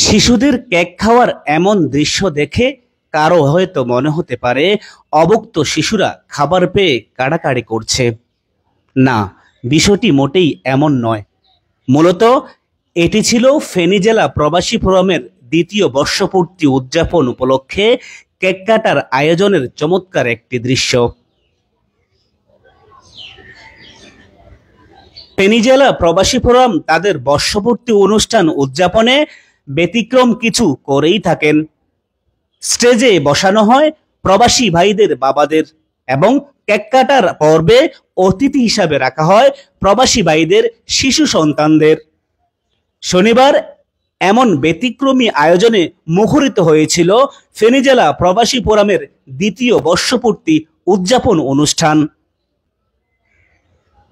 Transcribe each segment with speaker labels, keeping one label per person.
Speaker 1: শিশুদের কেক খাওয়ার এমন দৃশ্য দেখে কারো হয়তো মনে হতে পারে অভুক্ত শিশুরা খাবার পেয়ে কাড়াকাড়ি করছে। না, বিষয়টি মোটেই এমন নয়। মূলত এটি ছিল ফেনী জেলা প্রবাসী ফোরামের দ্বিতীয় বর্ষপূর্তি উদযাপন উপলক্ষে কেক কাটার আয়োজনের চমৎকার একটি দৃশ্য। ফেনী জেলা প্রবাসী ফোরাম তাদের বর্ষপূর্তি অনুষ্ঠান উদযাপনে ব্যতিক্রম কিছু করেই থাকেন। স্টেজে বসানো হয় প্রবাসী ভাইদের বাবাদের এবং কেক কাটার পর্বে অতিথি হিসাবে রাখা হয় প্রবাসী ভাইদের শিশু সন্তানদের। শনিবার এমন ব্যতিক্রমী আয়োজনে মুখরিত হয়েছিল ফেনী জেলা প্রবাসী ফোরামের দ্বিতীয় বর্ষপূর্তি উদযাপন অনুষ্ঠান।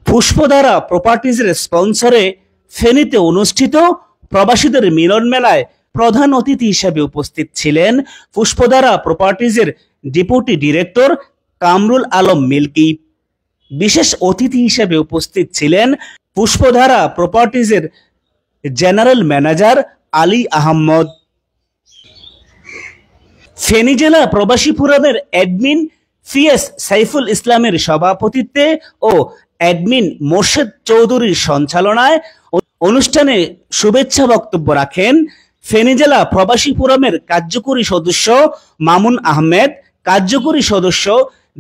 Speaker 1: পুষ্পধারা প্রপার্টিজের স্পন্সরে ফেনীতে অনুষ্ঠিত প্রবাসীদের মিলন মেলায় প্রধান অতিথি হিসেবে উপস্থিত ছিলেন পুষ্পধারা প্রপার্টিজের ডেপুটি ডিরেক্টর কামরুল আলম মিল্কি। বিশেষ অতিথি হিসেবে উপস্থিত ছিলেন পুষ্পধারা প্রপার্টিজের জেনারেল ম্যানেজার আলী আহমদ। ফেনী জেলা প্রবাসী ফোরামের অ্যাডমিন ফিএস সাইফুল ইসলামের সভাপতিত্বে ও অ্যাডমিন মোর্শেদ চৌধুরীর সঞ্চালনায় অনুষ্ঠানে শুভেচ্ছা বক্তব্য রাখেন ফেনী জেলা প্রবাসী ফোরামের কার্যকরী সদস্য মামুন আহমেদ, কার্যকরী সদস্য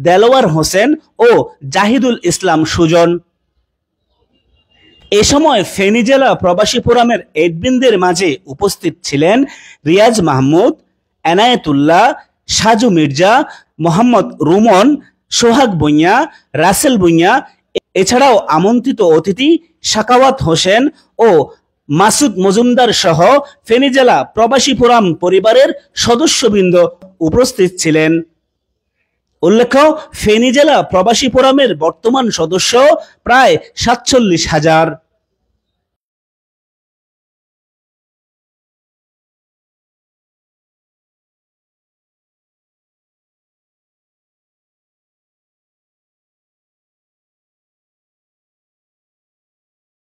Speaker 1: দেলোয়ার হোসেন ও জাহিদুল ইসলাম সুজন। এ সময় ফেনী জেলা প্রবাসী ফোরামের অ্যাডমিনদের মাঝে উপস্থিত ছিলেন রিয়াজ মাহমুদ, এনায়েতুল্লাহ, সাজু মির্জা, মোহাম্মদ রুমন, সোহাগ ভুঁইয়া, রাসেল ভুঁইয়া, এছাড়াও আমন্ত্রিত অতিথি সাকাওয়াত হোসেন ও মাসুদ মজুমদার সহ ফেনী জেলা প্রবাসী ফোরাম পরিবারের সদস্যবৃন্দ উপস্থিত ছিলেন। উল্লেখ্য, ফেনী জেলা প্রবাসী ফোরামের বর্তমান সদস্য প্রায় ৪৭,০০০।